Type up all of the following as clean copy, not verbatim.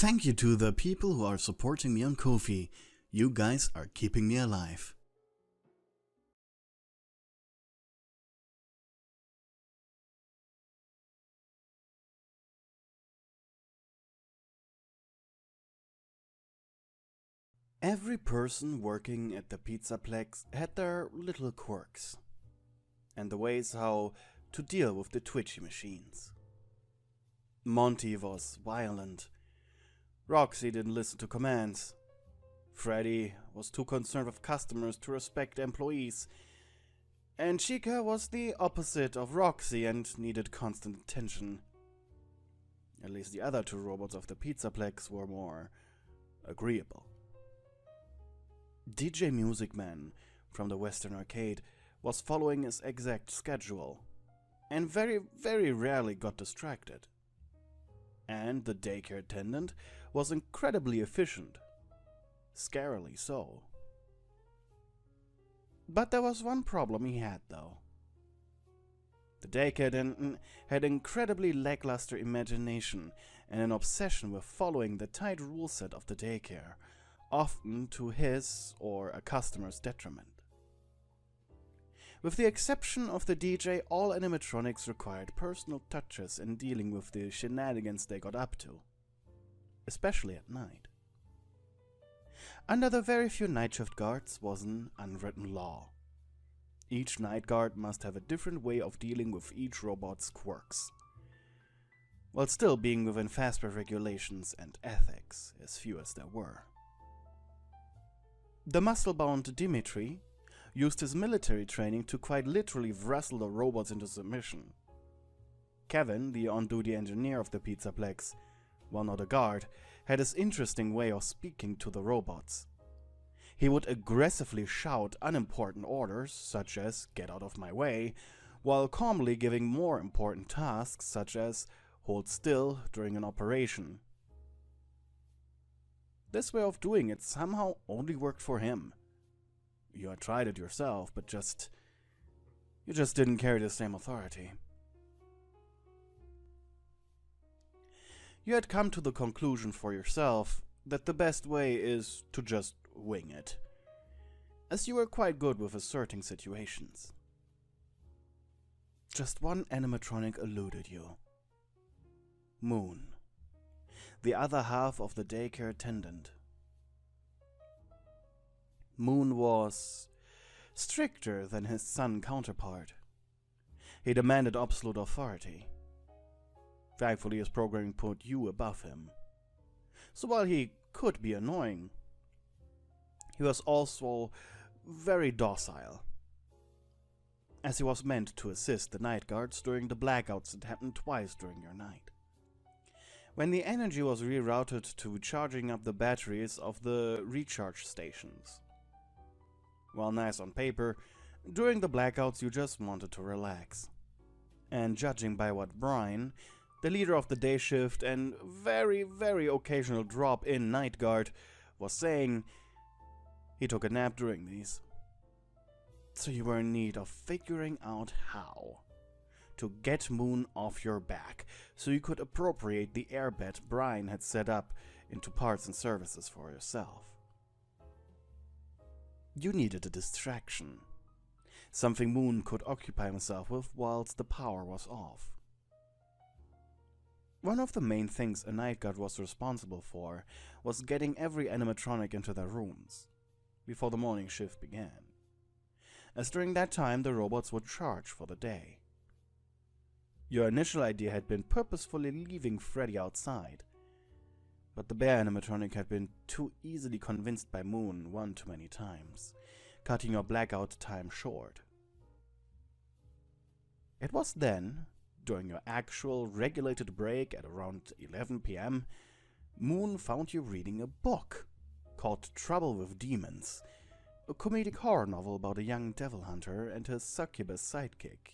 Thank you to the people who are supporting me on Ko-fi. You guys are keeping me alive. Every person working at the Pizzaplex had their little quirks and the ways how to deal with the twitchy machines. Monty was violent. Roxy didn't listen to commands. Freddy was too concerned with customers to respect employees. And Chica was the opposite of Roxy and needed constant attention. At least the other two robots of the Pizzaplex were more agreeable. DJ Music Man from the Western Arcade was following his exact schedule and very rarely got distracted. And the daycare attendant was incredibly efficient. Scarily so. But there was one problem he had, though. The daycare attendant had incredibly lackluster imagination and an obsession with following the tight rule set of the daycare, often to his or a customer's detriment. With the exception of the DJ, all animatronics required personal touches in dealing with the shenanigans they got up to, especially at night. Under the very few night shift guards was an unwritten law. Each night guard must have a different way of dealing with each robot's quirks, while still being within Fazbear regulations and ethics, as few as there were. The muscle-bound Dimitri used his military training to quite literally wrestle the robots into submission. Kevin, the on-duty engineer of the Pizzaplex, while not a guard, had his interesting way of speaking to the robots. He would aggressively shout unimportant orders, such as "get out of my way", while calmly giving more important tasks, such as hold still during an operation. This way of doing it somehow only worked for him. You had tried it yourself, but you just didn't carry the same authority. You had come to the conclusion for yourself that the best way is to just wing it, as you were quite good with asserting situations. Just one animatronic eluded you. Moon, the other half of the daycare attendant. Moon was stricter than his son counterpart. He demanded absolute authority. Thankfully, his programming put you above him. So while he could be annoying, he was also very docile, as he was meant to assist the night guards during the blackouts that happened twice during your night, when the energy was rerouted to charging up the batteries of the recharge stations. While nice on paper, during the blackouts you just wanted to relax. And judging by what Brian, the leader of the day shift and very occasional drop-in night guard, was saying, he took a nap during these. So you were in need of figuring out how to get Moon off your back, so you could appropriate the airbed Brian had set up into parts and services for yourself. You needed a distraction, something Moon could occupy himself with whilst the power was off. One of the main things a night guard was responsible for was getting every animatronic into their rooms before the morning shift began, as during that time the robots would charge for the day. Your initial idea had been purposefully leaving Freddy outside, but the bear animatronic had been too easily convinced by Moon one too many times, cutting your blackout time short. It was then, during your actual regulated break at around 11 PM, Moon found you reading a book called Trouble with Demons, a comedic horror novel about a young devil hunter and his succubus sidekick.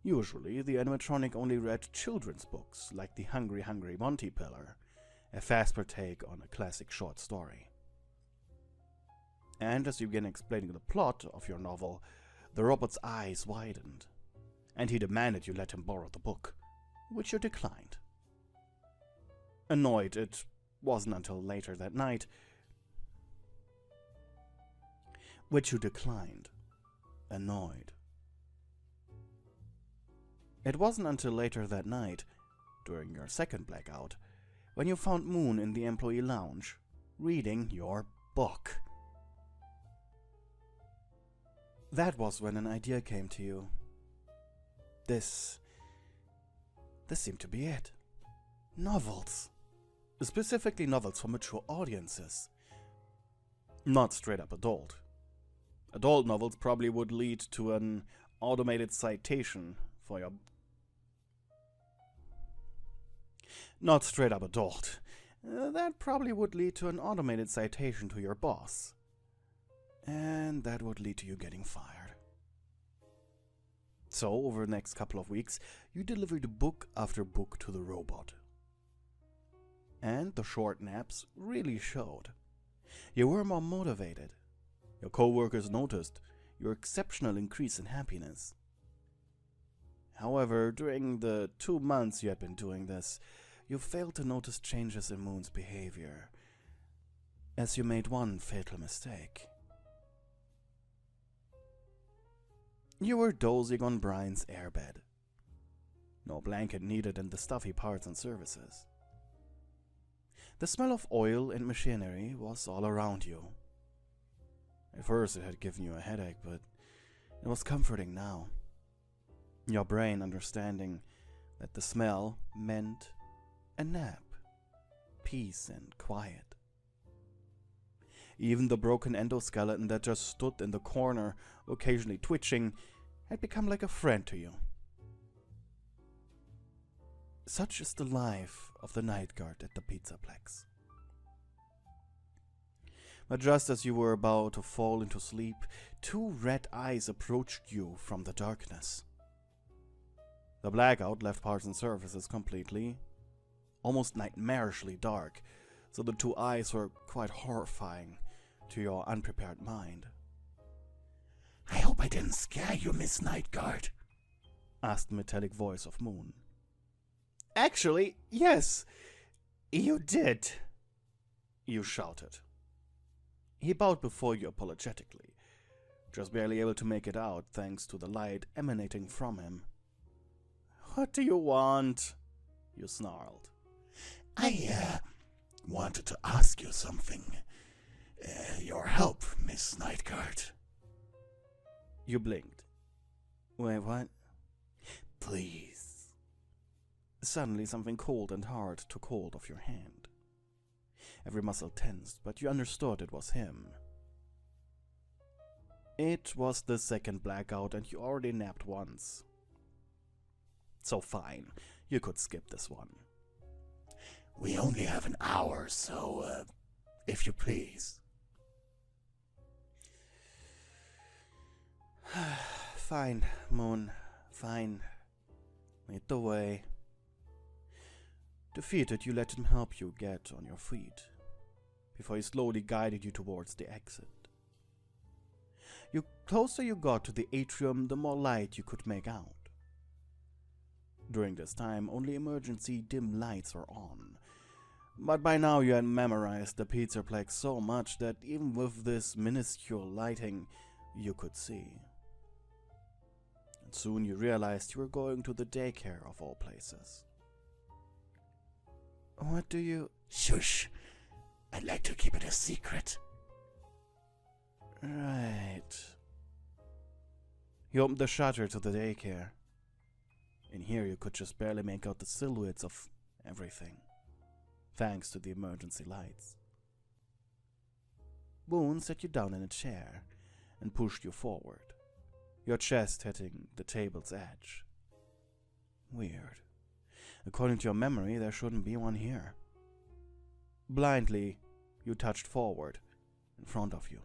Usually, the animatronic only read children's books, like the Hungry Monty Pillar, a Fazbear take on a classic short story. And as you began explaining the plot of your novel, the robot's eyes widened, and he demanded you let him borrow the book, which you declined. Annoyed, it wasn't until later that night which you declined. Annoyed. It wasn't until later that night, during your second blackout, when you found Moon in the employee lounge, reading your book. That was when an idea came to you. This seemed to be it. Novels. Specifically novels for mature audiences. Not straight up adult. Adult novels probably would lead to an automated citation for your... Not straight up adult. That probably would lead to an automated citation to your boss. And that would lead to you getting fired. So, over the next couple of weeks, you delivered book after book to the robot. And the short naps really showed. You were more motivated. Your co-workers noticed your exceptional increase in happiness. However, during the 2 months you had been doing this, you failed to notice changes in Moon's behavior, as you made one fatal mistake. You were dozing on Brian's airbed. No blanket needed in the stuffy parts and services. The smell of oil and machinery was all around you. At first it had given you a headache, but it was comforting now. Your brain understanding that the smell meant a nap, peace and quiet. Even the broken endoskeleton that just stood in the corner, occasionally twitching, had become like a friend to you. Such is the life of the night guard at the Pizzaplex. But just as you were about to fall into sleep, 2 red eyes approached you from the darkness. The blackout left parts and surfaces completely, almost nightmarishly dark, so the 2 eyes were quite horrifying to your unprepared mind. "I hope I didn't scare you, Miss Nightguard," asked the metallic voice of Moon. "Actually, yes, you did," you shouted. He bowed before you apologetically, just barely able to make it out thanks to the light emanating from him. "What do you want?" you snarled. I wanted to ask you something. Your help, Miss Nightguard." You blinked. "Wait, what?" "Please." Suddenly something cold and hard took hold of your hand. Every muscle tensed, but you understood it was him. It was the second blackout and you already napped once. So fine, you could skip this one. "We only have an hour, so, if you please." Fine, Moon, fine. Lead the way. Defeated, you let him help you get on your feet, before he slowly guided you towards the exit. The closer you got to the atrium, the more light you could make out. During this time, only emergency dim lights were on, but by now you had memorized the Pizzaplex so much that even with this minuscule lighting, you could see. And soon you realized you were going to the daycare of all places. What do you... Shush. I'd like to keep it a secret. Right. He opened the shutter to the daycare. In here you could just barely make out the silhouettes of everything, thanks to the emergency lights. Boone set you down in a chair and pushed you forward, your chest hitting the table's edge. Weird. According to your memory, there shouldn't be one here. Blindly, you touched forward, in front of you.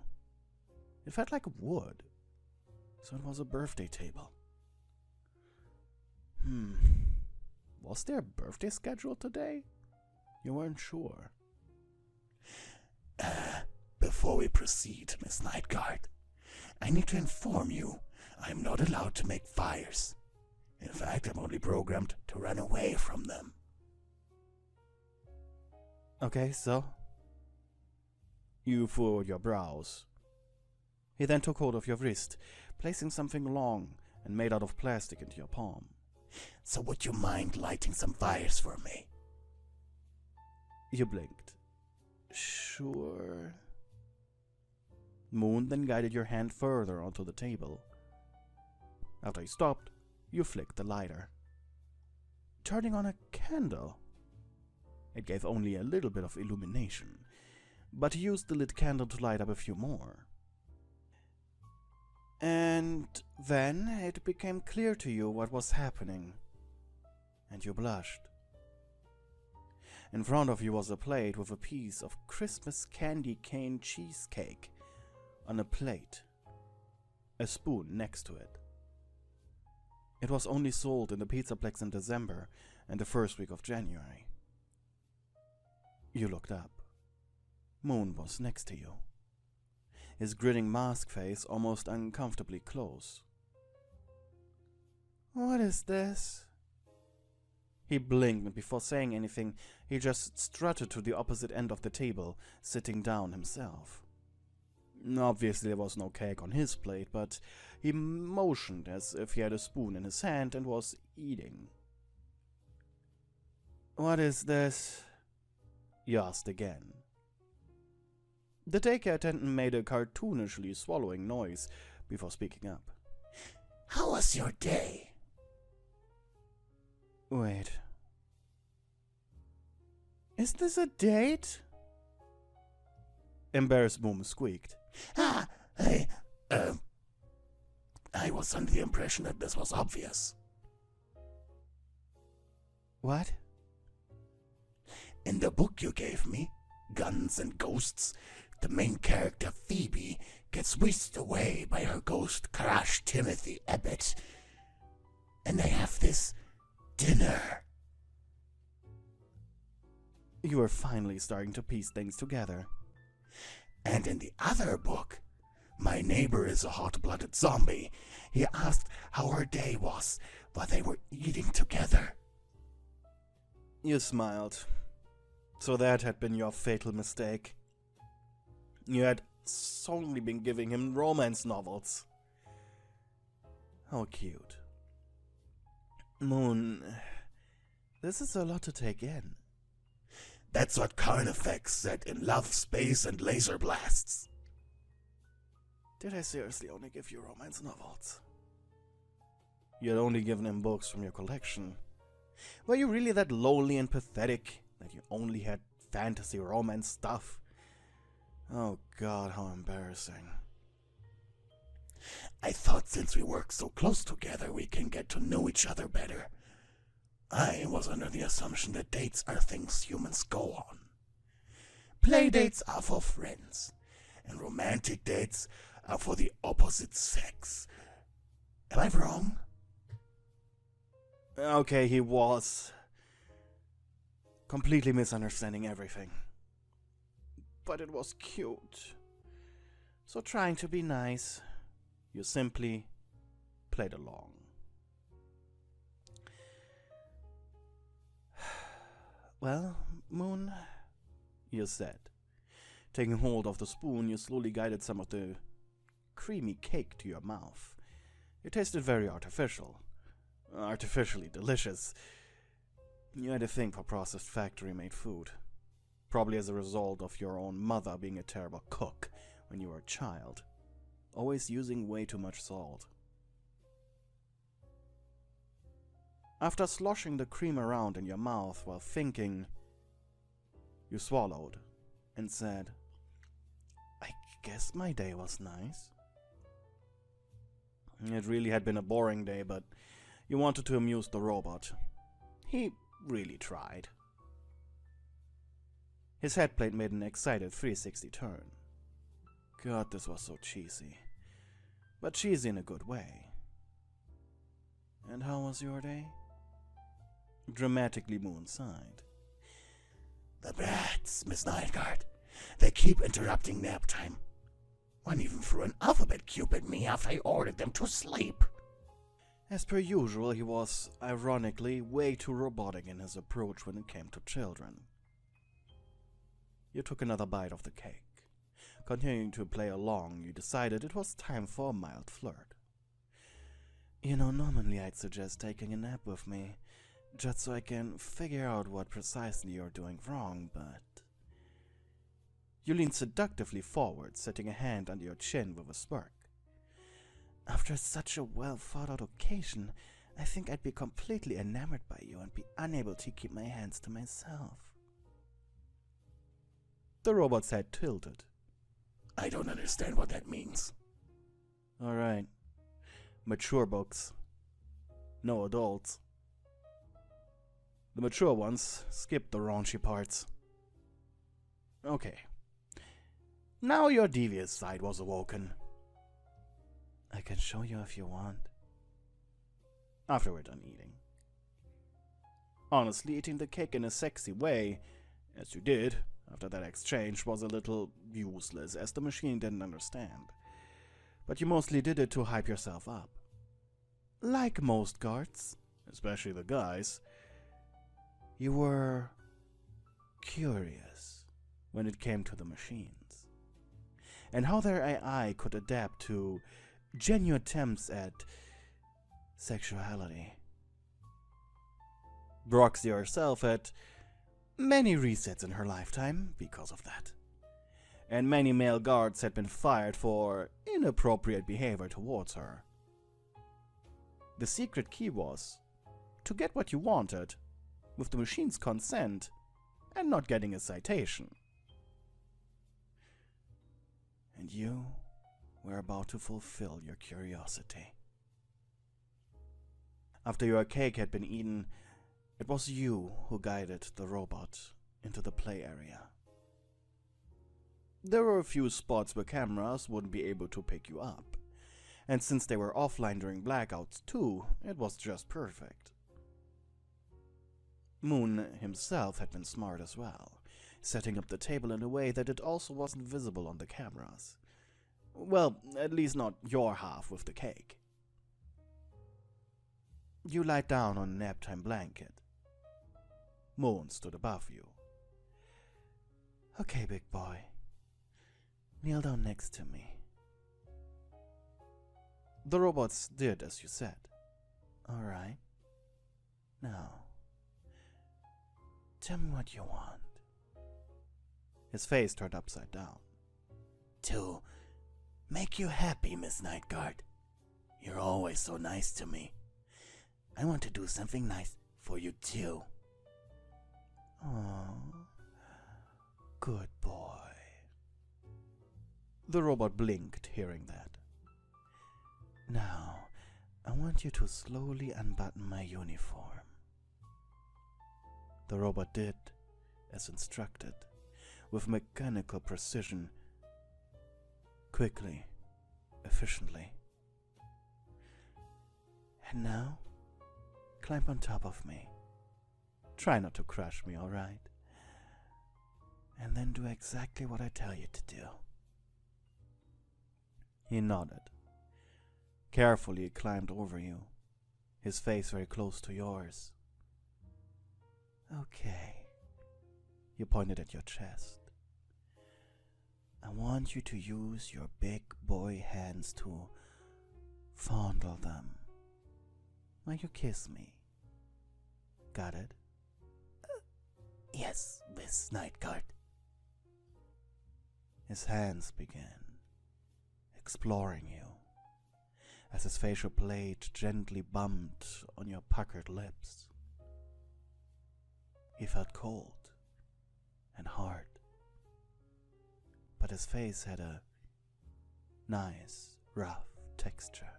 It felt like wood, so it was a birthday table. Was there a birthday scheduled today? You weren't sure. Before we proceed, Miss Nightguard, I need to inform you I am not allowed to make fires. In fact, I'm only programmed to run away from them. Okay, so? You furrowed your brows. He then took hold of your wrist, placing something long and made out of plastic into your palm. So would you mind lighting some fires for me? You blinked. Sure. Moon then guided your hand further onto the table. After he stopped, you flicked the lighter, turning on a candle. It gave only a little bit of illumination, but he used the lit candle to light up a few more. And then it became clear to you what was happening, and you blushed. In front of you was a plate with a piece of Christmas candy cane cheesecake on a plate, a spoon next to it. It was only sold in the Pizzaplex in December and the first week of January. You looked up. Moon was next to you, his grinning mask face almost uncomfortably close. What is this? He blinked, and before saying anything, he just strutted to the opposite end of the table, sitting down himself. Obviously, there was no cake on his plate, but he motioned as if he had a spoon in his hand and was eating. What is this? You asked again. The daycare attendant made a cartoonishly swallowing noise before speaking up. How was your day? Wait. Is this a date? Embarrassed Moon squeaked. I was under the impression that this was obvious. What? In the book you gave me, Guns and Ghosts, the main character Phoebe gets whisked away by her ghost crush Timothy Abbott. And they have this dinner. You were finally starting to piece things together. And in the other book, my neighbor is a hot-blooded zombie. He asked how her day was while they were eating together. You smiled. So that had been your fatal mistake. You had solely been giving him romance novels. How cute. Moon, this is a lot to take in. That's what Carnifex said in Love, Space, and Laser Blasts. Did I seriously only give you romance novels? You had only given him books from your collection. Were you really that lonely and pathetic that you only had fantasy romance stuff? Oh God, how embarrassing. I thought since we work so close together we can get to know each other better. I was under the assumption that dates are things humans go on. Play dates are for friends, and romantic dates are for the opposite sex. Am I wrong? Okay, he was completely misunderstanding everything. But it was cute. So trying to be nice, you simply played along. Well, Moon, you said. Taking hold of the spoon, you slowly guided some of the creamy cake to your mouth. It tasted very artificial. Artificially delicious. You had a thing for processed factory-made food. Probably as a result of your own mother being a terrible cook when you were a child. Always using way too much salt. After sloshing the cream around in your mouth while thinking, you swallowed and said, I guess my day was nice. It really had been a boring day, but you wanted to amuse the robot. He really tried. His headplate made an excited 360 turn. God, this was so cheesy. But cheesy in a good way. And how was your day? Dramatically Moon sighed. The brats, Miss Nightguard. They keep interrupting nap time. One even threw an alphabet cube at me after I ordered them to sleep. As per usual, he was, ironically, way too robotic in his approach when it came to children. You took another bite of the cake. Continuing to play along, you decided it was time for a mild flirt. You know, normally I'd suggest taking a nap with me, just so I can figure out what precisely you're doing wrong, but... You leaned seductively forward, setting a hand under your chin with a smirk. After such a well-thought-out occasion, I think I'd be completely enamored by you and be unable to keep my hands to myself. The robot's head tilted. I don't understand what that means. Alright. Mature books. No adults. The mature ones skip the raunchy parts. Okay. Now your devious side was awoken. I can show you if you want. After we're done eating. Honestly, eating the cake in a sexy way, as you did after that exchange, was a little useless, as the machine didn't understand. But you mostly did it to hype yourself up. Like most guards, especially the guys, you were curious when it came to the machines, and how their AI could adapt to genuine attempts at sexuality. Broxy herself had many resets in her lifetime because of that, and many male guards had been fired for inappropriate behavior towards her. The secret key was to get what you wanted, with the machine's consent, and not getting a citation. And you were about to fulfill your curiosity. After your cake had been eaten, it was you who guided the robot into the play area. There were a few spots where cameras wouldn't be able to pick you up, and since they were offline during blackouts too, it was just perfect. Moon himself had been smart as well, setting up the table in a way that it also wasn't visible on the cameras. Well, at least not your half with the cake. You lied down on a nap-time blanket. Moon stood above you. Okay, big boy. Kneel down next to me. The robots did as you said. Alright. Now, tell me what you want. His face turned upside down. To make you happy, Miss Nightguard. You're always so nice to me. I want to do something nice for you too. Oh, good boy. The robot blinked, hearing that. Now, I want you to slowly unbutton my uniform. The robot did as instructed, with mechanical precision, quickly, efficiently. And now, climb on top of me. Try not to crush me, alright? And then do exactly what I tell you to do. He nodded. Carefully he climbed over you, his face very close to yours. Okay. You pointed at your chest. I want you to use your big boy hands to fondle them while you kiss me. Got it? Yes, Miss Nightguard. His hands began exploring you as his facial plate gently bumped on your puckered lips. He felt cold and hard, but his face had a nice, rough texture.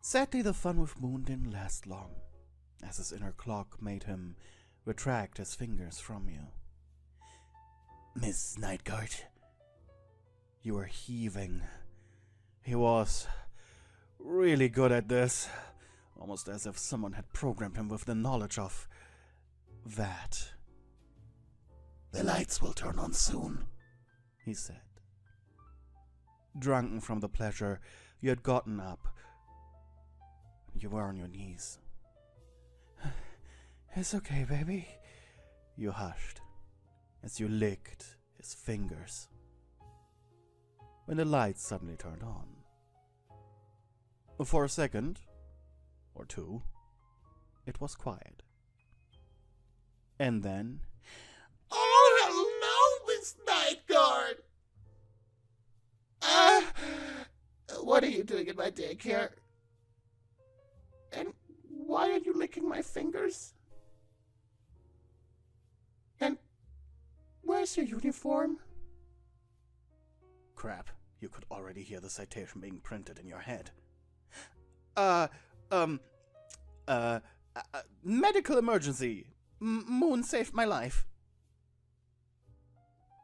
Sadly, the fun with Moon didn't last long, as his inner clock made him retract his fingers from you. Miss Nightguard. You were heaving. He was really good at this, almost as if someone had programmed him with the knowledge of that. The lights will turn on soon, he said. Drunken from the pleasure, you had gotten up. You were on your knees, It's okay, baby, you hushed as you licked his fingers. When the lights suddenly turned on. For a second, or two, it was quiet. And then... Oh, hello, Miss Night Guard! What are you doing in my daycare? And why are you licking my fingers? And where's your uniform? Crap, you could already hear the citation being printed in your head. Medical emergency. Moon saved my life.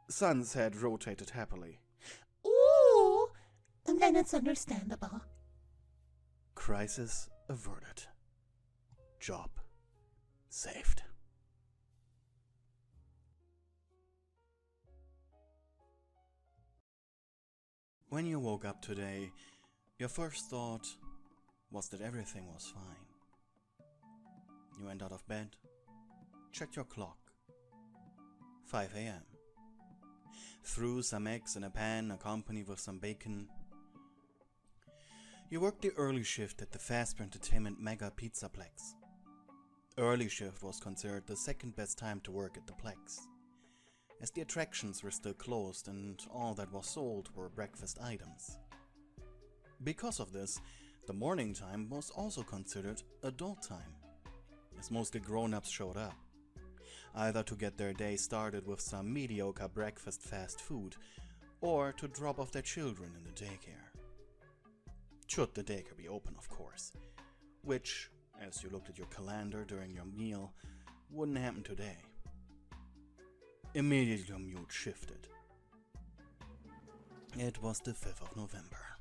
Sun's head rotated happily. Ooh, and then it's understandable. Crisis averted. Job saved. When you woke up today, your first thought was that everything was fine. You went out of bed, checked your clock. 5 a.m. Threw some eggs in a pan, accompanied with some bacon. You worked the early shift at the Fast Entertainment Mega Pizzaplex. Early shift was considered the second best time to work at the Plex, as the attractions were still closed and all that was sold were breakfast items. Because of this, the morning time was also considered adult time, as mostly grown-ups showed up, either to get their day started with some mediocre breakfast fast food, or to drop off their children in the daycare. Should the daycare be open, of course, which, as you looked at your calendar during your meal, wouldn't happen today. Immediately your mood shifted. It was the 5th of November,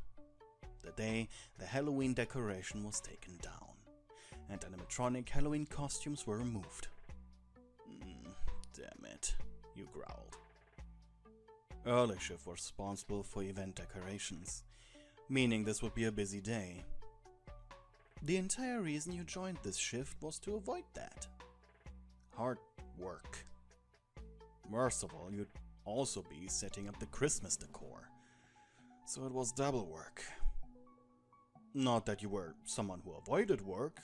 the day the Halloween decoration was taken down, and animatronic Halloween costumes were removed. Damn it, you growled. Early shift was responsible for event decorations, meaning this would be a busy day. The entire reason you joined this shift was to avoid that. Hard work. Worst of all, you'd also be setting up the Christmas decor, so it was double work. Not that you were someone who avoided work.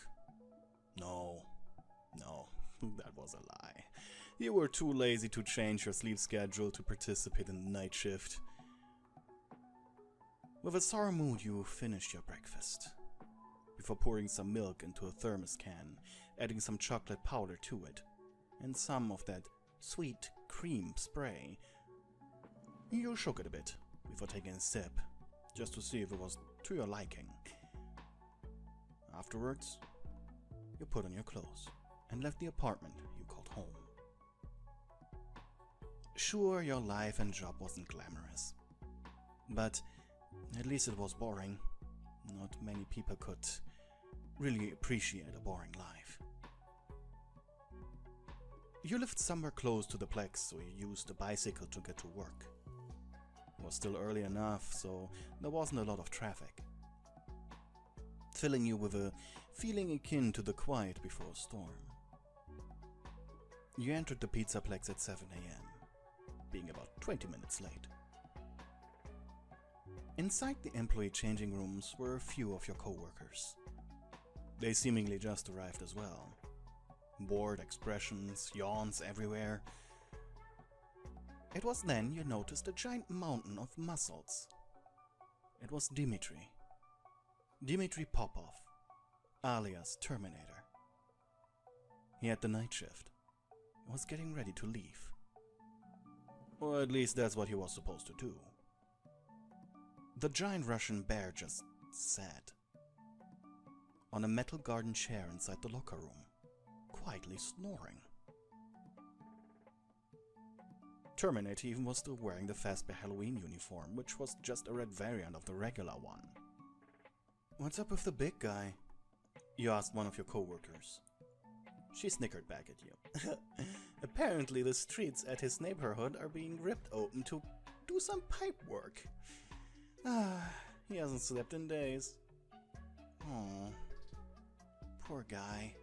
No, that was a lie. You were too lazy to change your sleep schedule to participate in the night shift. With a sour mood, you finished your breakfast, before pouring some milk into a thermos can, adding some chocolate powder to it, and some of that sweet cream spray. You shook it a bit, before taking a sip, just to see if it was to your liking. Afterwards, you put on your clothes, and left the apartment you called home. Sure, your life and job wasn't glamorous, but at least it was boring. Not many people could really appreciate a boring life. You lived somewhere close to the Plex, so you used a bicycle to get to work. It was still early enough, so there wasn't a lot of traffic, filling you with a feeling akin to the quiet before a storm. You entered the Pizzaplex at 7 a.m., being about 20 minutes late. Inside the employee changing rooms were a few of your co-workers. They seemingly just arrived as well. Bored expressions, yawns everywhere. It was then you noticed a giant mountain of muscles. It was Dimitri. Dimitri Popov, alias Terminator. He had the night shift and was getting ready to leave. Or at least that's what he was supposed to do. The giant Russian bear just sat on a metal garden chair inside the locker room, quietly snoring. Terminator even was still wearing the Fazbear Halloween uniform, which was just a red variant of the regular one. "What's up with the big guy?" you asked one of your co-workers. She snickered back at you. "Apparently the streets at his neighborhood are being ripped open to do some pipe work. He hasn't slept in days. Oh, poor guy."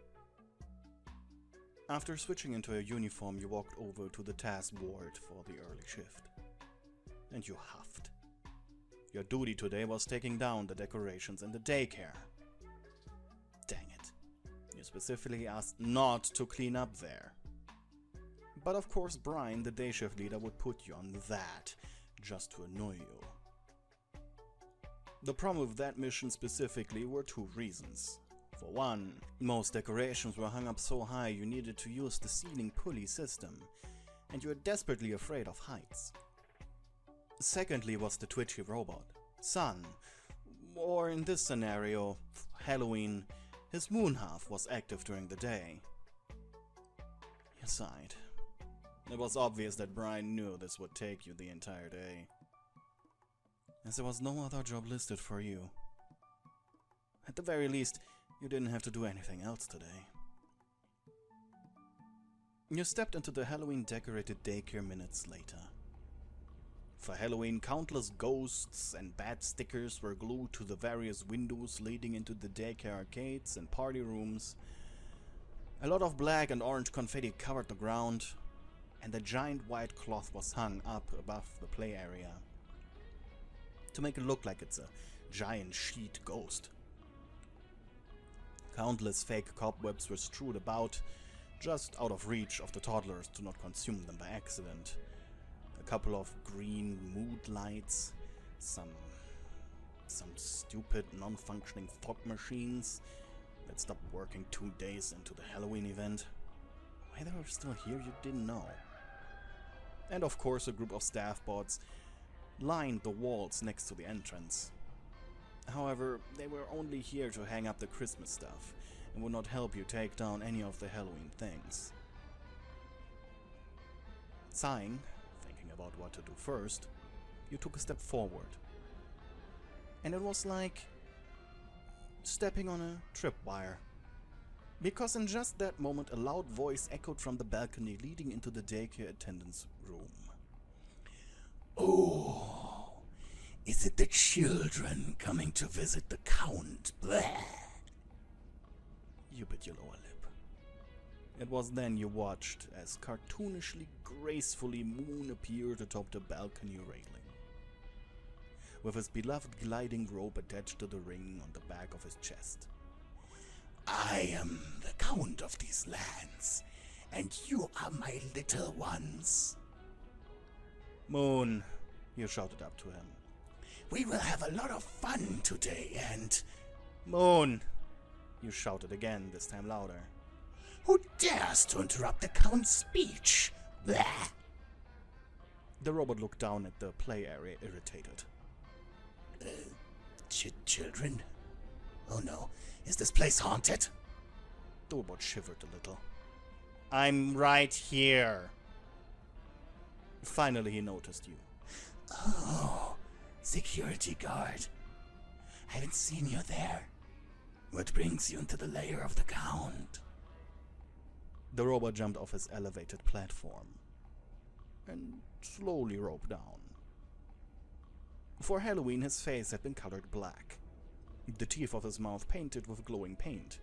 After switching into a uniform, you walked over to the task board for the early shift. And you huffed. Your duty today was taking down the decorations in the daycare. Dang it. You specifically asked not to clean up there. But of course Brian, the day shift leader, would put you on that, just to annoy you. The problem with that mission specifically were two reasons. For one, most decorations were hung up so high you needed to use the ceiling pulley system, and you were desperately afraid of heights. Secondly was the twitchy robot, Sun, or in this scenario, Halloween, his moon half was active during the day. You sighed. It was obvious that Brian knew this would take you the entire day, as there was no other job listed for you. At the very least, you didn't have to do anything else today. You stepped into the Halloween-decorated daycare minutes later. For Halloween, countless ghosts and bat stickers were glued to the various windows leading into the daycare arcades and party rooms. A lot of black and orange confetti covered the ground, and a giant white cloth was hung up above the play area to make it look like it's a giant sheet ghost. Countless fake cobwebs were strewed about, just out of reach of the toddlers to not consume them by accident. A couple of green mood lights, some stupid non-functioning fog machines that stopped working 2 days into the Halloween event. Why they were still here, you didn't know. And of course a group of staff bots lined the walls next to the entrance. However, they were only here to hang up the Christmas stuff and would not help you take down any of the Halloween things. Sighing, thinking about what to do first, you took a step forward. And it was like stepping on a tripwire. Because in just that moment a loud voice echoed from the balcony leading into the daycare attendance room. Oh, is it the children coming to visit the Count? Bleh. You bit your lower lip. It was then you watched as cartoonishly gracefully Moon appeared atop the balcony railing, with his beloved gliding rope attached to the ring on the back of his chest. I am the Count of these lands, and you are my little ones. Moon, you shouted up to him. We will have a lot of fun today, and... Moon, you shouted again, this time louder. Who dares to interrupt the Count's speech? Blah! The robot looked down at the play area, irritated. Children? Oh no, is this place haunted? The robot shivered a little. I'm right here. Finally he noticed you. Oh, security guard. I haven't seen you there. What brings you into the lair of the Count? The robot jumped off his elevated platform and slowly roped down. For Halloween his face had been colored black, the teeth of his mouth painted with glowing paint,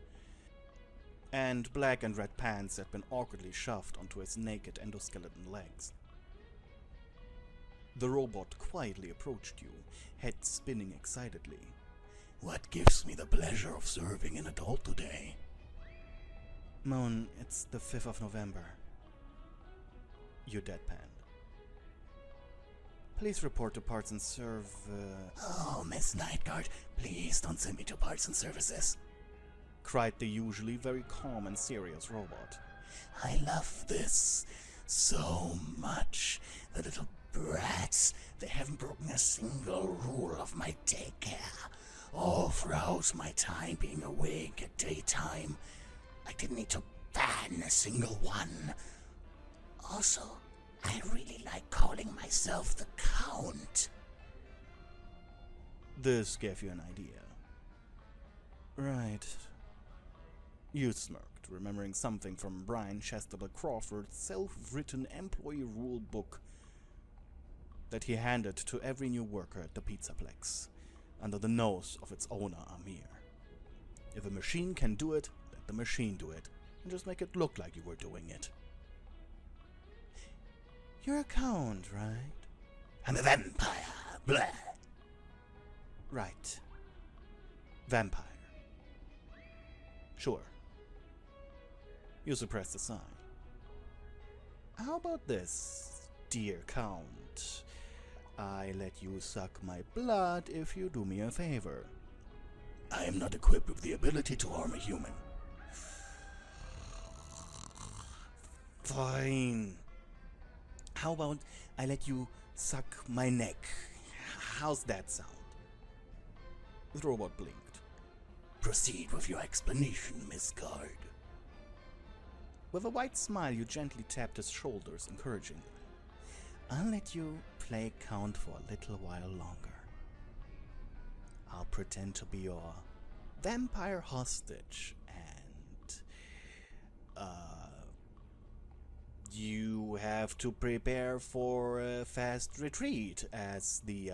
and black and red pants had been awkwardly shoved onto his naked endoskeleton legs. The robot quietly approached you, head spinning excitedly. What gives me the pleasure of serving an adult today? Moon, it's the 5th of November. You deadpanned. Please report to Parts and Serve... Oh, Miss Nightguard, please don't send me to Parts and Services, cried the usually very calm and serious robot. I love this so much. The little brats, they haven't broken a single rule of my daycare. All throughout my time being awake at daytime, I didn't need to ban a single one. Also, I really like calling myself the Count. This gave you an idea. Right. You smirked, remembering something from Brian Chesterton Crawford's self-written employee rule book that he handed to every new worker at the Pizzaplex, under the nose of its owner, Amir. If a machine can do it, let the machine do it. and just make it look like you were doing it. You're a count, right? I'm a vampire. Blah. Right. Vampire. Sure. You suppress the sign. How about this, dear Count? I let you suck my blood if you do me a favor. I am not equipped with the ability to harm a human. Fine. How about I let you suck my neck? How's that sound? The robot blinked. Proceed with your explanation, Miss Guard. With a white smile, you gently tapped his shoulders encouragingly. I'll let you play Count for a little while longer. I'll pretend to be your vampire hostage, and you have to prepare for a fast retreat as the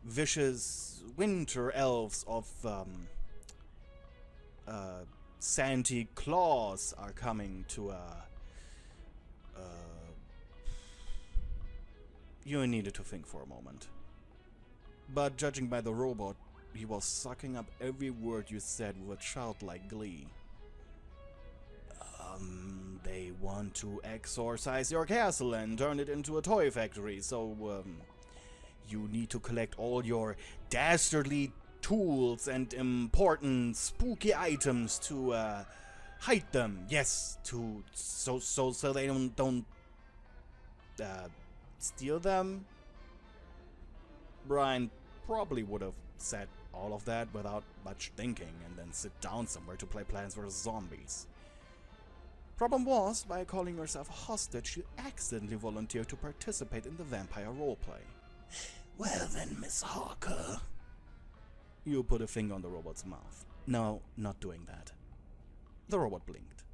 vicious winter elves of Santa Claus are coming to You needed to think for a moment. But judging by the robot, he was sucking up every word you said with childlike glee. They want to exorcise your castle and turn it into a toy factory, so, you need to collect all your dastardly tools and important spooky items to, hide them. Yes, so they don't steal them. Brian probably would have said all of that without much thinking and then sit down somewhere to play Plants vs. Zombies. Problem was, by calling yourself a hostage, you accidentally volunteered to participate in the vampire roleplay. Well then, Miss Harker. You put a finger on the robot's mouth. No, not doing that. The robot blinked.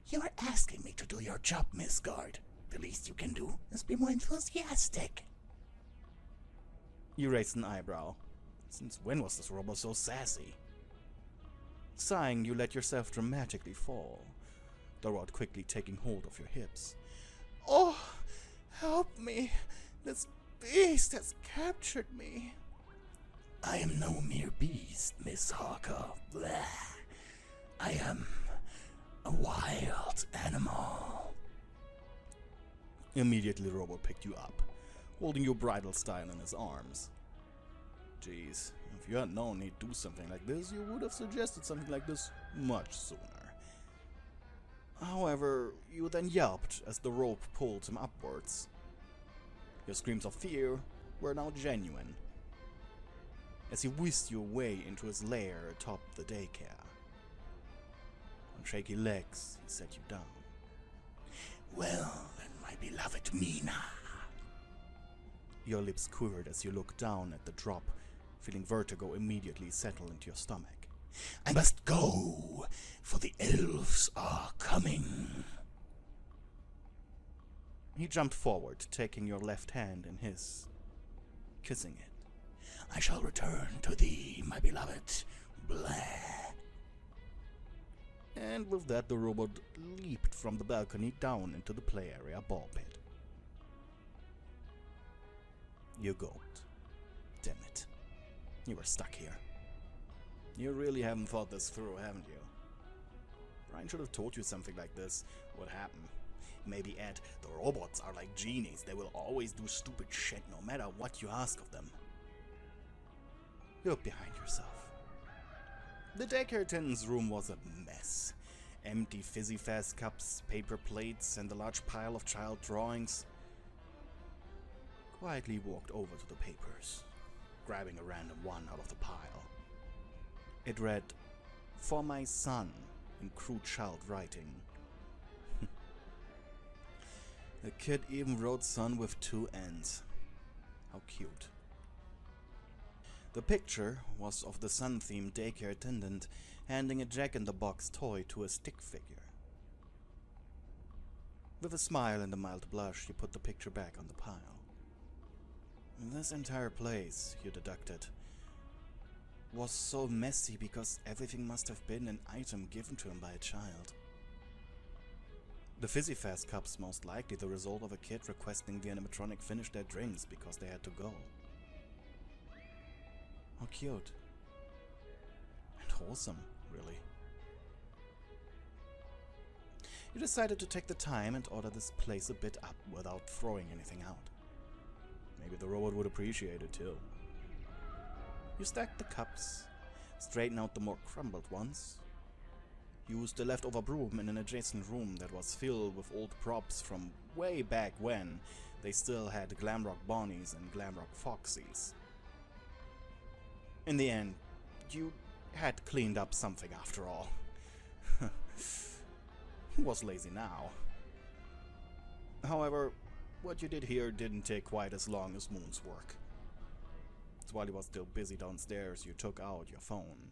You are asking me to do your job, Miss Guard. The least you can do is be more enthusiastic. You raised an eyebrow. Since when was this robot so sassy? Sighing, you let yourself dramatically fall, the rod quickly taking hold of your hips. Oh, help me! This beast has captured me. I am no mere beast, Miss Harker. Blah. I am a wild animal. Immediately, the robot picked you up, holding your bridal style in his arms. Jeez, if you had known he'd do something like this, you would have suggested something like this much sooner. However, you then yelped as the rope pulled him upwards. Your screams of fear were now genuine, as he whisked you away into his lair atop the daycare. On shaky legs, he set you down. Well, then, my beloved Mina. Your lips quivered as you looked down at the drop, feeling vertigo immediately settle into your stomach. I must go, for the elves are coming. He jumped forward, taking your left hand in his, kissing it. I shall return to thee, my beloved. Blah. And with that, the robot leaped from the balcony down into the play area ball pit. You gulped. Damn it. You were stuck here. You really haven't thought this through, haven't you? Brian should have told you something like this would happen. Maybe add, the robots are like genies. They will always do stupid shit no matter what you ask of them. You look behind yourself. The daycare attendant's room was a mess. Empty fizzy fast cups, paper plates, and a large pile of child drawings. Quietly walked over to the papers, grabbing a random one out of the pile. It read, "For my son," in crude child writing. The kid even wrote son with 2 N's. How cute. The picture was of the sun-themed daycare attendant handing a jack-in-the-box toy to a stick figure. With a smile and a mild blush, you put the picture back on the pile. This entire place, you deducted, was so messy because everything must have been an item given to him by a child. The Fizzy Fast cups most likely the result of a kid requesting the animatronic finish their drinks because they had to go. How cute. And wholesome, really. You decided to take the time and order this place a bit up without throwing anything out. Maybe the robot would appreciate it too. You stacked the cups, straightened out the more crumbled ones, used the leftover broom in an adjacent room that was filled with old props from way back when they still had Glamrock Bonnies and Glamrock Foxies. In the end, you had cleaned up something after all. Who was lazy now? However, what you did here didn't take quite as long as Moon's work. So while he was still busy downstairs, you took out your phone.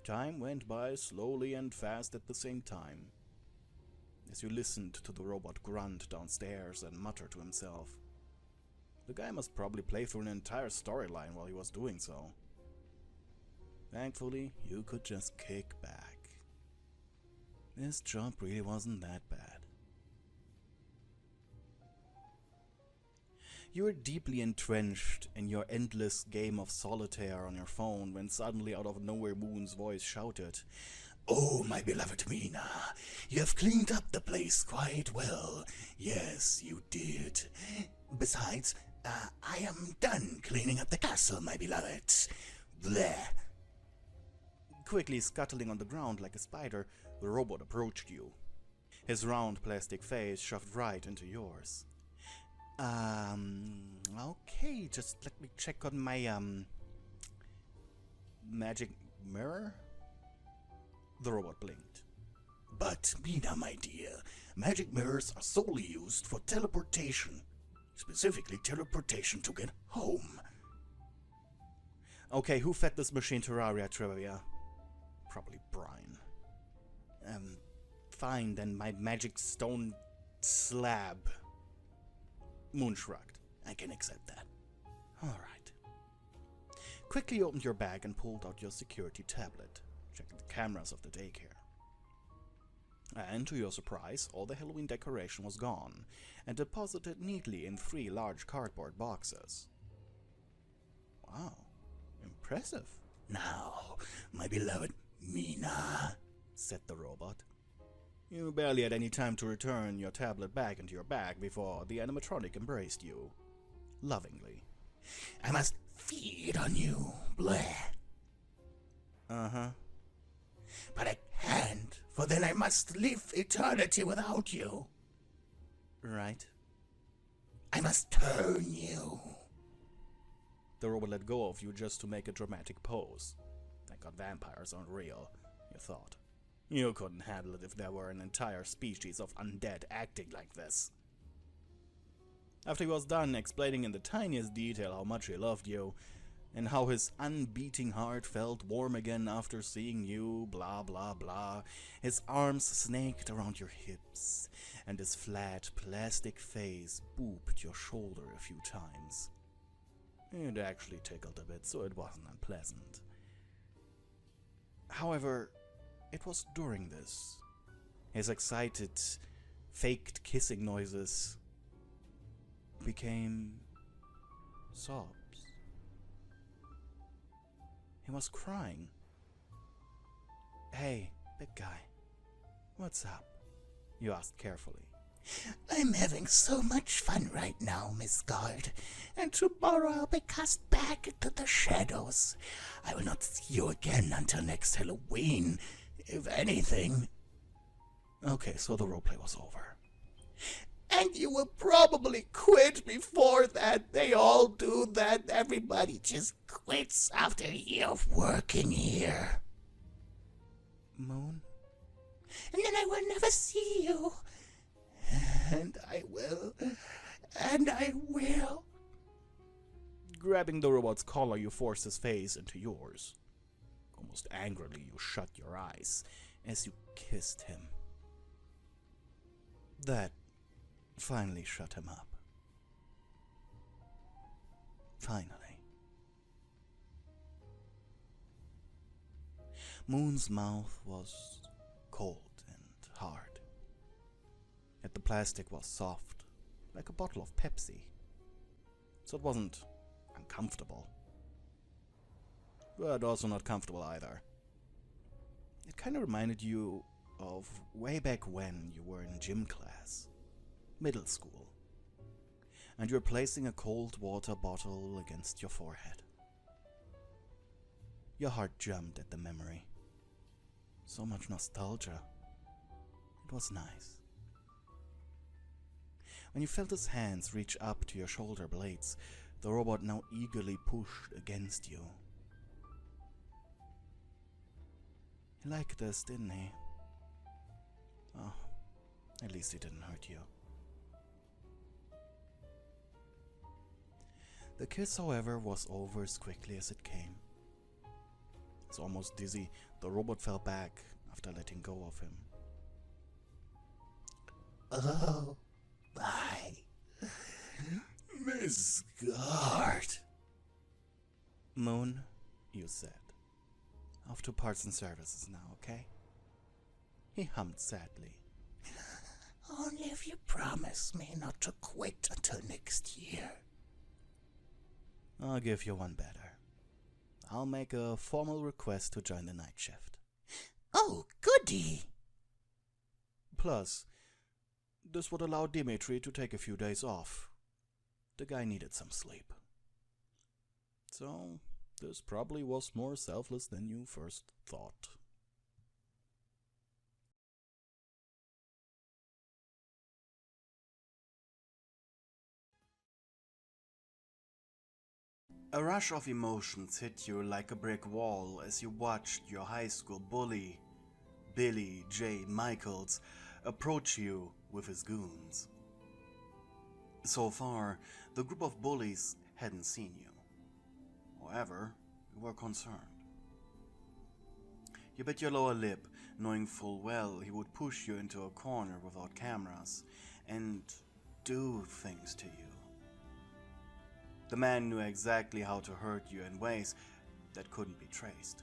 Time went by slowly and fast at the same time, as you listened to the robot grunt downstairs and mutter to himself. The guy must probably play through an entire storyline while he was doing so. Thankfully, you could just kick back. This job really wasn't that bad. You were deeply entrenched in your endless game of solitaire on your phone when suddenly out of nowhere Moon's voice shouted, "Oh, my beloved Mina, you have cleaned up the place quite well. Yes, you did. Besides, I am done cleaning up the castle, my beloved. Bleh." Quickly scuttling on the ground like a spider, the robot approached you. His round plastic face shoved right into yours. Okay, just let me check on my, magic mirror? The robot blinked. "But, Mina, my dear, magic mirrors are solely used for teleportation. Specifically teleportation to get home." Okay, who fed this machine Terraria trivia? Probably Brian. Fine, then my magic stone slab. Moon shrugged. "I can accept that." Alright. Quickly opened your bag and pulled out your security tablet, checking the cameras of the daycare. And to your surprise, all the Halloween decoration was gone, and deposited neatly in 3 large cardboard boxes. Wow, impressive. "Now, my beloved Mina," said the robot. You barely had any time to return your tablet back into your bag before the animatronic embraced you, lovingly. "I must feed on you, bleh. Uh-huh. But I can't, for then I must live eternity without you. Right. I must turn you." The robot let go of you just to make a dramatic pose. Thank God vampires aren't real, you thought. You couldn't handle it if there were an entire species of undead acting like this. After he was done explaining in the tiniest detail how much he loved you, and how his unbeating heart felt warm again after seeing you, blah blah blah, his arms snaked around your hips, and his flat plastic face booped your shoulder a few times. It actually tickled a bit, so it wasn't unpleasant. However, it was during this, his excited, faked kissing noises became sobs. He was crying. "Hey, big guy, what's up?" you asked carefully. "I'm having so much fun right now, Miss Guard, and tomorrow I'll be cast back into the shadows. I will not see you again until next Halloween, if anything." Okay, so the roleplay was over. "And you will probably quit before that. They all do that. Everybody just quits after a year of working here." Moon? "And then I will never see you. And I will. And I will." Grabbing the robot's collar, you forced his face into yours. Almost angrily, you shut your eyes as you kissed him. That finally shut him up. Finally. Moon's mouth was cold and hard, yet the plastic was soft, like a bottle of Pepsi, so it wasn't uncomfortable, but also not comfortable either. It kind of reminded you of way back when you were in gym class, middle school, and you were placing a cold water bottle against your forehead. Your heart jumped at the memory. So much nostalgia. It was nice. When you felt his hands reach up to your shoulder blades, the robot now eagerly pushed against you. He liked this, didn't he? Oh, at least he didn't hurt you. The kiss, however, was over as quickly as it came. As almost dizzy, the robot fell back after letting go of him. Oh, my. Miss Guard. Moon, you said. Off to parts and services now, okay? He hummed sadly. Only if you promise me not to quit until next year. I'll give you one better. I'll make a formal request to join the night shift. Oh, goody! Plus, this would allow Dimitri to take a few days off. The guy needed some sleep. So, this probably was more selfless than you first thought. A rush of emotions hit you like a brick wall as you watched your high school bully, Billy J. Michaels, approach you with his goons. So far, the group of bullies hadn't seen you. However, you were concerned. You bit your lower lip, knowing full well he would push you into a corner without cameras and do things to you. The man knew exactly how to hurt you in ways that couldn't be traced.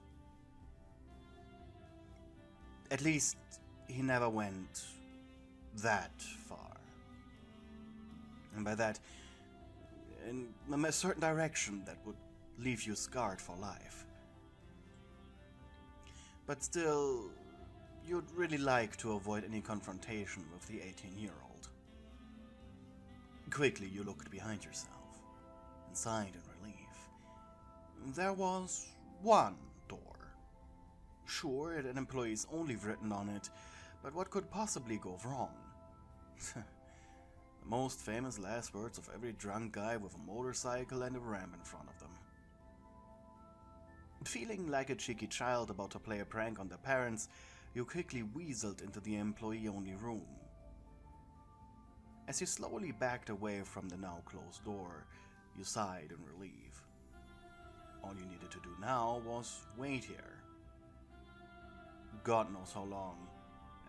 At least, he never went that far. And by that, in a certain direction that would leave you scarred for life. But still, you'd really like to avoid any confrontation with the 18-year-old. Quickly, you looked behind yourself and sighed in relief. There was one door. Sure, it had employees only written on it, but what could possibly go wrong? The most famous last words of every drunk guy with a motorcycle and a ramp in front of them. Feeling like a cheeky child about to play a prank on their parents, you quickly weaseled into the employee-only room. As you slowly backed away from the now closed door, you sighed in relief. All you needed to do now was wait here. God knows how long,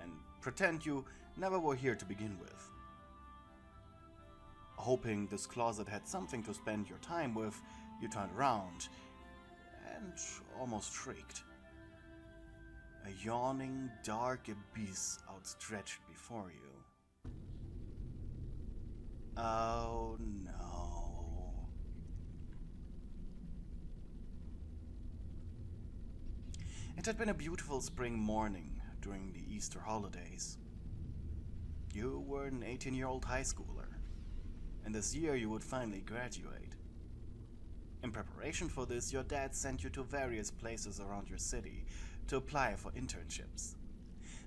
and pretend you never were here to begin with. Hoping this closet had something to spend your time with, you turned around and almost shrieked. A yawning, dark abyss outstretched before you. Oh no. It had been a beautiful spring morning during the Easter holidays. You were an 18-year-old high schooler, and this year you would finally graduate. In preparation for this, your dad sent you to various places around your city to apply for internships,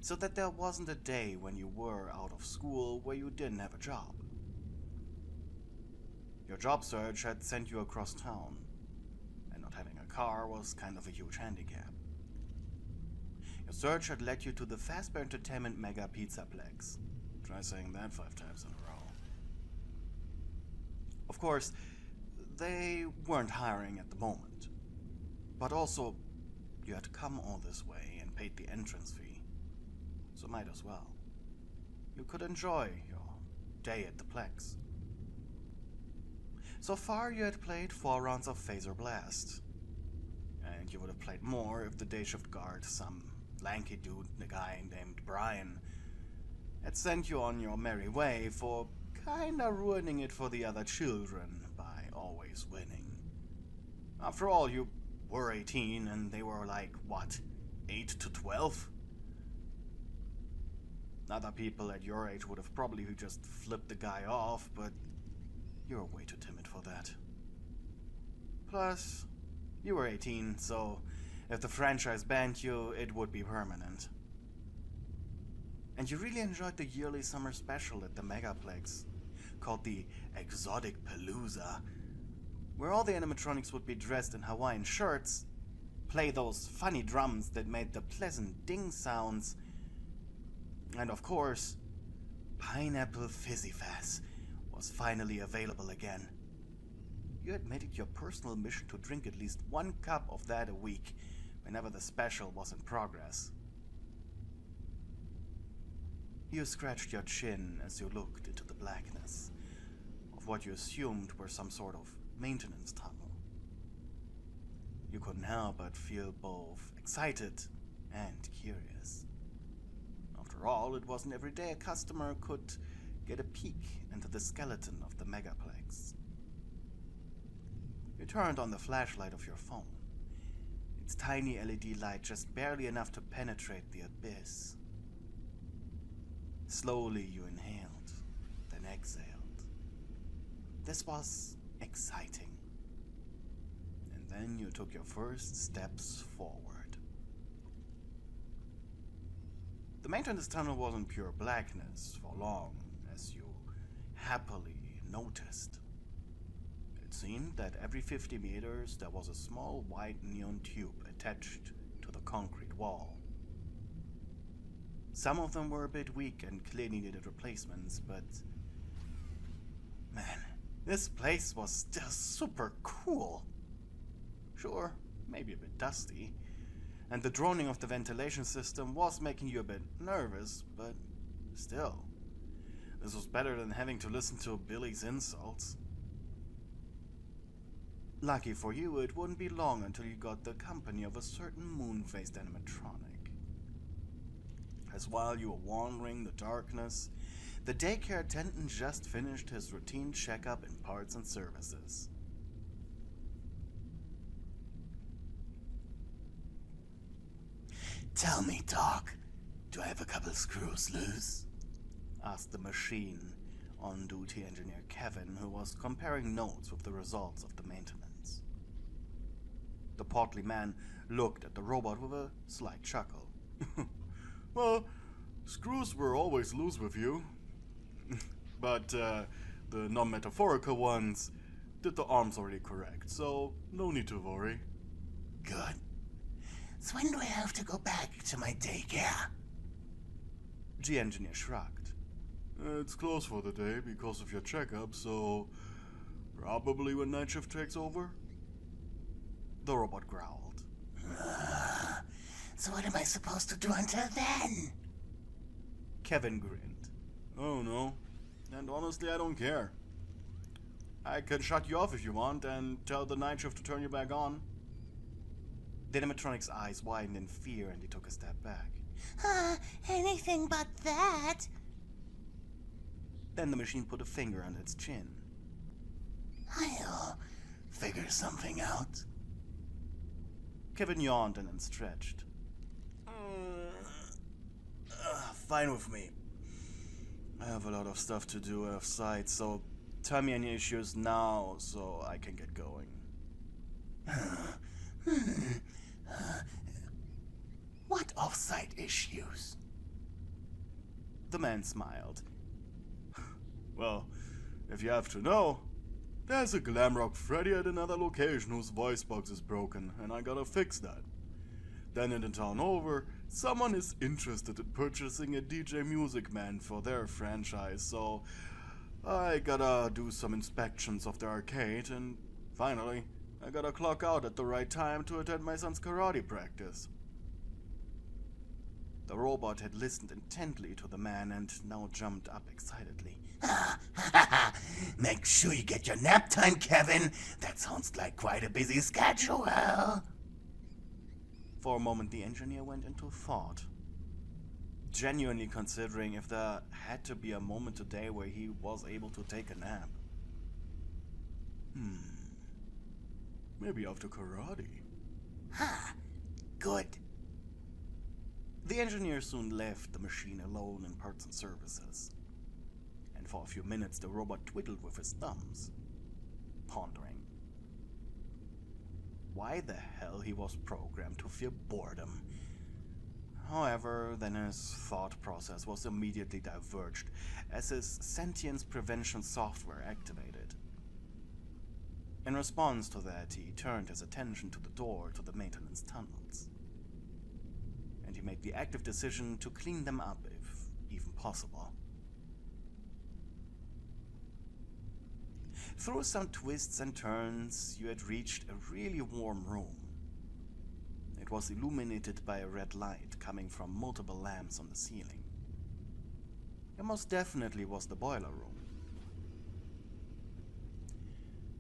so that there wasn't a day when you were out of school where you didn't have a job. Your job search had sent you across town, and not having a car was kind of a huge handicap. Your search had led you to the Fazbear Entertainment Mega Pizzaplex. Try saying that 5 times in a row. Of course, they weren't hiring at the moment. But also, you had come all this way and paid the entrance fee. So might as well. You could enjoy your day at the Plex. So far you had played 4 rounds of Phaser Blast. And you would have played more if the day shift guard, some lanky dude, a guy named Brian, had sent you on your merry way for kinda ruining it for the other children by always winning. After all, you were 18 and they were like, what, 8 to 12? Other people at your age would have probably just flipped the guy off, but you're way too timid for that. Plus, you were 18, so if the franchise banned you, it would be permanent. And you really enjoyed the yearly summer special at the Megaplex, called the Exotic Palooza, where all the animatronics would be dressed in Hawaiian shirts, play those funny drums that made the pleasant ding sounds, and of course, Pineapple Fizzy Fizz was finally available again. You had made it your personal mission to drink at least 1 cup of that a week whenever the special was in progress. You scratched your chin as you looked into the blackness of what you assumed were some sort of maintenance tunnel. You couldn't help but feel both excited and curious. After all, it wasn't every day a customer could get a peek into the skeleton of the Megaplex. You turned on the flashlight of your phone, its tiny LED light just barely enough to penetrate the abyss. Slowly you inhaled, then exhaled. This was exciting. And then you took your first steps forward. The maintenance tunnel wasn't pure blackness for long, as you happily noticed. It seemed that every 50 meters there was a small white neon tube attached to the concrete wall. Some of them were a bit weak and clearly needed replacements, but man, this place was still super cool. Sure, maybe a bit dusty, and the droning of the ventilation system was making you a bit nervous, but still, this was better than having to listen to Billy's insults. Lucky for you, it wouldn't be long until you got the company of a certain moon-faced animatronic. As while you were wandering the darkness, the daycare attendant just finished his routine checkup in parts and services. Tell me, Doc, do I have a couple screws loose? Asked the machine on-duty engineer Kevin, who was comparing notes with the results of the maintenance. The portly man looked at the robot with a slight chuckle. Well, screws were always loose with you. But the non-metaphorical ones did the arms already correct, so no need to worry. Good. So when do I have to go back to my daycare? G-engineer shrugged. It's closed for the day because of your checkup, so probably when night shift takes over? The robot growled. So what am I supposed to do until then? Kevin grinned. Oh no, and honestly I don't care. I can shut you off if you want and tell the night shift to turn you back on. The animatronic's eyes widened in fear and he took a step back. Anything but that. Then the machine put a finger under its chin. I'll figure something out. Kevin yawned and then stretched. Fine with me. I have a lot of stuff to do out of sight, so tell me any issues now so I can get going. What off-site issues? The man smiled. Well, if you have to know, there's a Glamrock Freddy at another location whose voice box is broken, and I gotta fix that. Then in the town over, someone is interested in purchasing a DJ Music Man for their franchise, so I gotta do some inspections of the arcade, and finally, I gotta clock out at the right time to attend my son's karate practice. The robot had listened intently to the man and now jumped up excitedly. Make sure you get your nap time, Kevin. That sounds like quite a busy schedule. For a moment, the engineer went into thought, genuinely considering if there had to be a moment today where he was able to take a nap. Maybe after karate. Ha! Good. The engineer soon left the machine alone in parts and services, and for a few minutes the robot twiddled with his thumbs, pondering why the hell he was programmed to fear boredom. However, then his thought process was immediately diverged as his sentience prevention software activated. In response to that, he turned his attention to the door to the maintenance tunnels, and he made the active decision to clean them up if even possible. Through some twists and turns, you had reached a really warm room. It was illuminated by a red light coming from multiple lamps on the ceiling. It most definitely was the boiler room.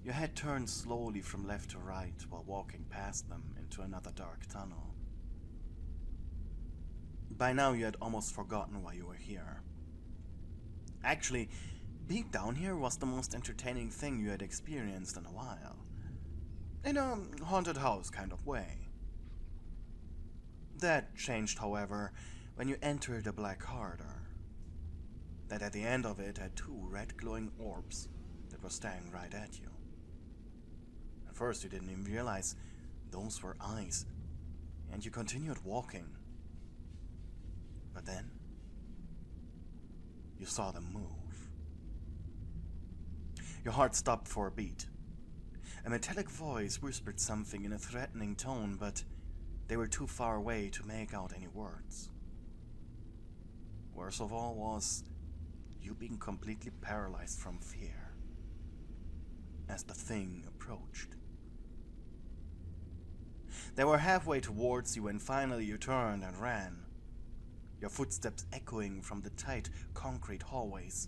Your head turned slowly from left to right while walking past them into another dark tunnel. By now you had almost forgotten why you were here. Actually, being down here was the most entertaining thing you had experienced in a while. In a haunted house kind of way. That changed, however, when you entered a black corridor. That at the end of it had two red glowing orbs that were staring right at you. At first you didn't even realize those were eyes, and you continued walking. But then, you saw them move. Your heart stopped for a beat. A metallic voice whispered something in a threatening tone, but they were too far away to make out any words. Worst of all was you being completely paralyzed from fear as the thing approached. They were halfway towards you when finally you turned and ran, your footsteps echoing from the tight concrete hallways.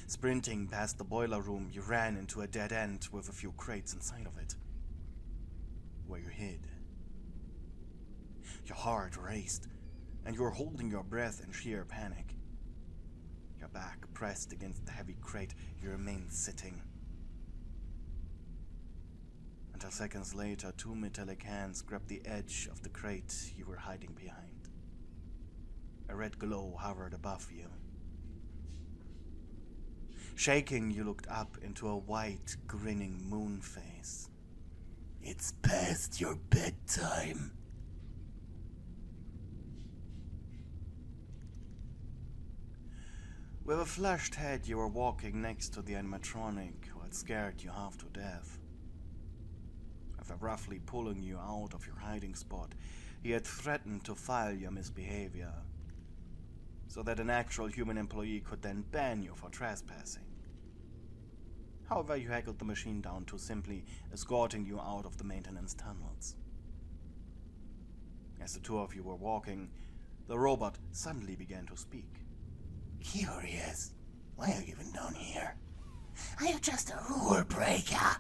Sprinting past the boiler room, you ran into a dead end with a few crates inside of it, where you hid. Your heart raced, and you were holding your breath in sheer panic. Your back pressed against the heavy crate, you remained sitting. Until seconds later, two metallic hands grabbed the edge of the crate you were hiding behind. A red glow hovered above you. Shaking, you looked up into a white, grinning moon face. It's past your bedtime. With a flushed head, you were walking next to the animatronic who had scared you half to death. After roughly pulling you out of your hiding spot, he had threatened to file your misbehavior, so that an actual human employee could then ban you for trespassing. However, you haggled the machine down to simply escorting you out of the maintenance tunnels. As the two of you were walking, the robot suddenly began to speak. Curious. Why are you even down here? I am just a rule breaker.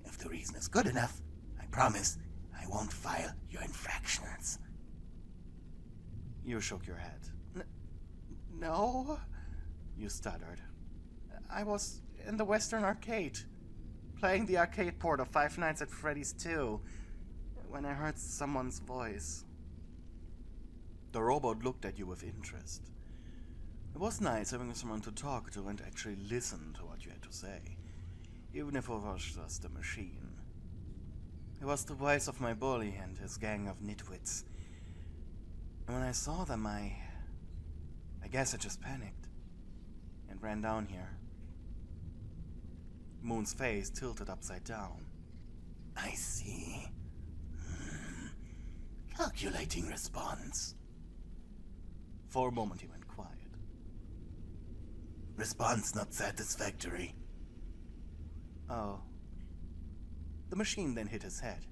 If the reason is good enough, I promise I won't file your infractions. You shook your head. No, you stuttered. I was in the Western Arcade, playing the arcade port of Five Nights at Freddy's 2, when I heard someone's voice. The robot looked at you with interest. It was nice having someone to talk to and actually listen to what you had to say, even if it was just a machine. It was the voice of my bully and his gang of nitwits. And when I saw them, I guess I just panicked and ran down here. Moon's face tilted upside down. I see. Calculating response. For a moment he went quiet. Response not satisfactory. Oh. The machine then hit his head.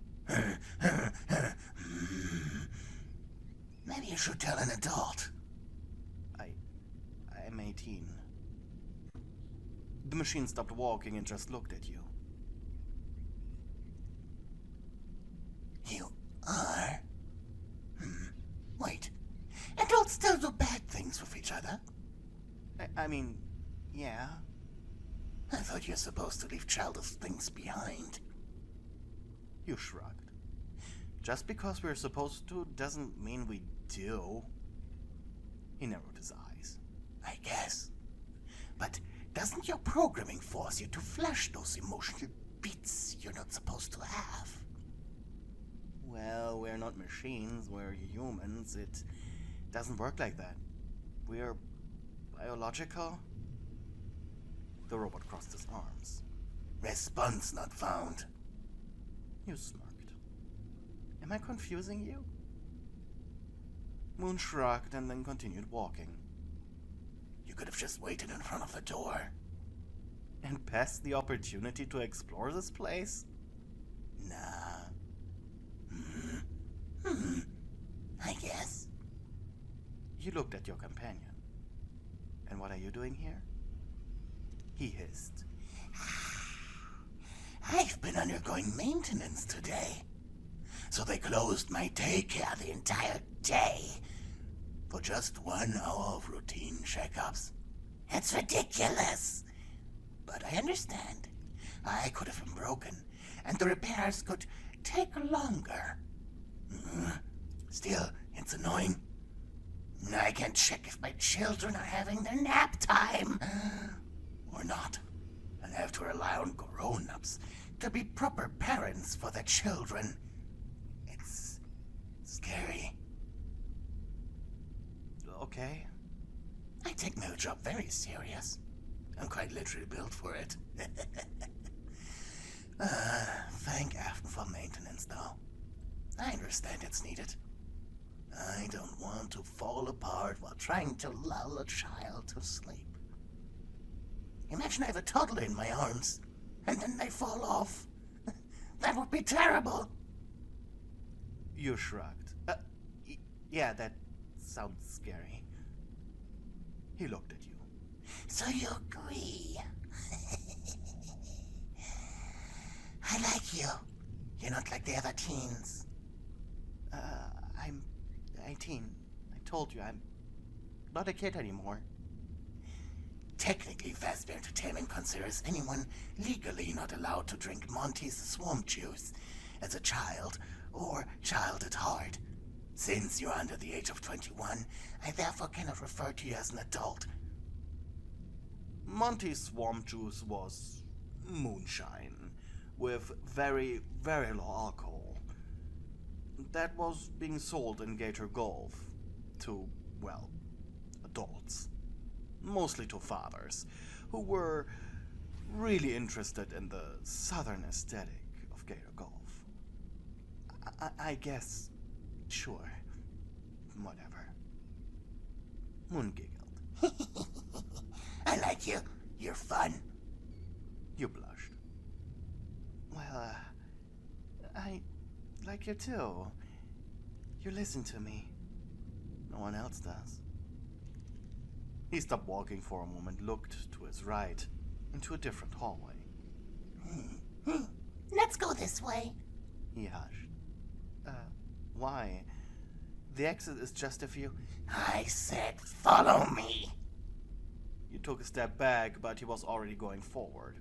Maybe you should tell an adult. I'm 18. The machine stopped walking and just looked at you. You are? Wait, adults still do bad things with each other? I mean, yeah. I thought you're supposed to leave childish things behind. You shrugged. Just because we're supposed to doesn't mean we do. He narrowed his eyes. I guess. But doesn't your programming force you to flash those emotional beats you're not supposed to have? Well, we're not machines, we're humans. It doesn't work like that. We're biological. The robot crossed his arms. Response not found. You smirked. Am I confusing you? Moon shrugged and then continued walking. You could have just waited in front of the door. And passed the opportunity to explore this place? Nah. I guess. You looked at your companion. And what are you doing here? He hissed. I've been undergoing maintenance today. So they closed my daycare the entire day. For just 1 hour of routine checkups. It's ridiculous. But I understand. I could have been broken, and the repairs could take longer. Still, it's annoying. I can't check if my children are having their nap time. Or not. And I have to rely on grown-ups to be proper parents for their children. It's scary. Okay. I take my job very serious. I'm quite literally built for it. Thank Afton for maintenance, though. I understand it's needed. I don't want to fall apart while trying to lull a child to sleep. Imagine I have a toddler in my arms, and then they fall off. That would be terrible. You shrugged. Yeah, that sounds scary. He looked at you. So you agree? I like you. You're not like the other teens. I'm 18. I told you, I'm not a kid anymore. Technically, Fazbear Entertainment considers anyone legally not allowed to drink Monty's swamp juice as a child or child at heart. Since you're under the age of 21, I therefore cannot refer to you as an adult. Monty's swamp juice was moonshine with very, very low alcohol. That was being sold in Gator Gulf to, well, adults. Mostly to fathers, who were really interested in the southern aesthetic of Gator Gulf. I guess, sure, whatever. Moon giggled. I like you. You're fun. You blushed. Well, I like you too. You listen to me. No one else does. He stopped walking for a moment, looked to his right, into a different hallway. Let's go this way. He hushed. Why? The exit is just a few... I said follow me. You took a step back, but he was already going forward.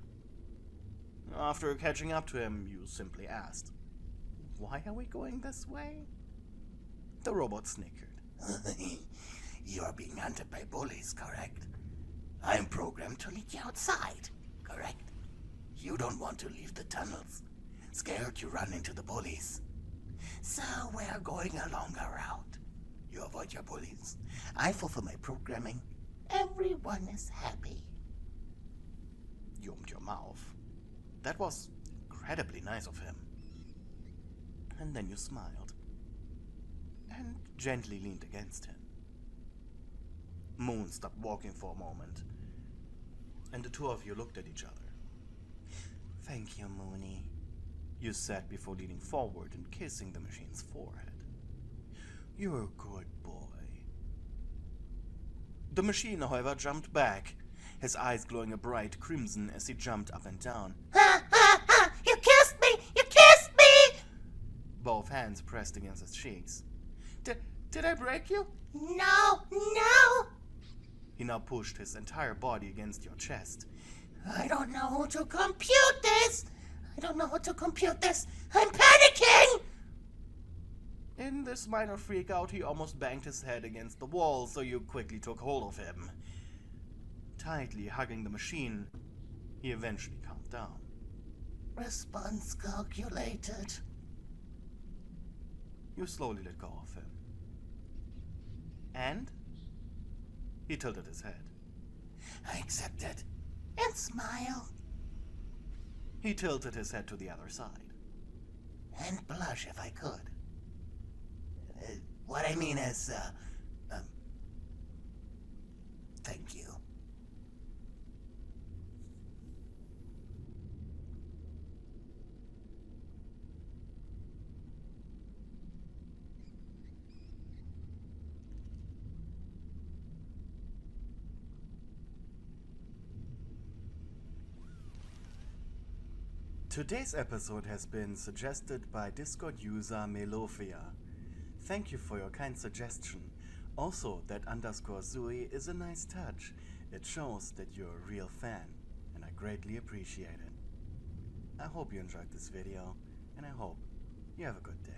After catching up to him, you simply asked, "Why are we going this way?" The robot snickered. You are being hunted by bullies, correct? I'm programmed to lead you outside, correct? You don't want to leave the tunnels. Scared you run into the bullies. So we're going along a route. You avoid your bullies. I fulfill my programming. Everyone is happy. You opened your mouth. That was incredibly nice of him. And then you smiled. And gently leaned against him. Moon stopped walking for a moment. And the two of you looked at each other. "Thank you, Moony," you said before leaning forward and kissing the machine's forehead. "You're a good boy." The machine, however, jumped back, his eyes glowing a bright crimson as he jumped up and down. You kissed me! You kissed me! Both hands pressed against his cheeks. Did I break you? No, no! He now pushed his entire body against your chest. I don't know how to compute this! I don't know how to compute this! I'm panicking! In this minor freakout, he almost banged his head against the wall, so you quickly took hold of him. Tightly hugging the machine, he eventually calmed down. Response calculated. You slowly let go of him. And he tilted his head. I accept it. And smile. He tilted his head to the other side. And blush if I could. What I mean is, thank you. Today's episode has been suggested by Discord user Melofia. Thank you for your kind suggestion. Also, that _Zui is a nice touch. It shows that you're a real fan, and I greatly appreciate it. I hope you enjoyed this video, and I hope you have a good day.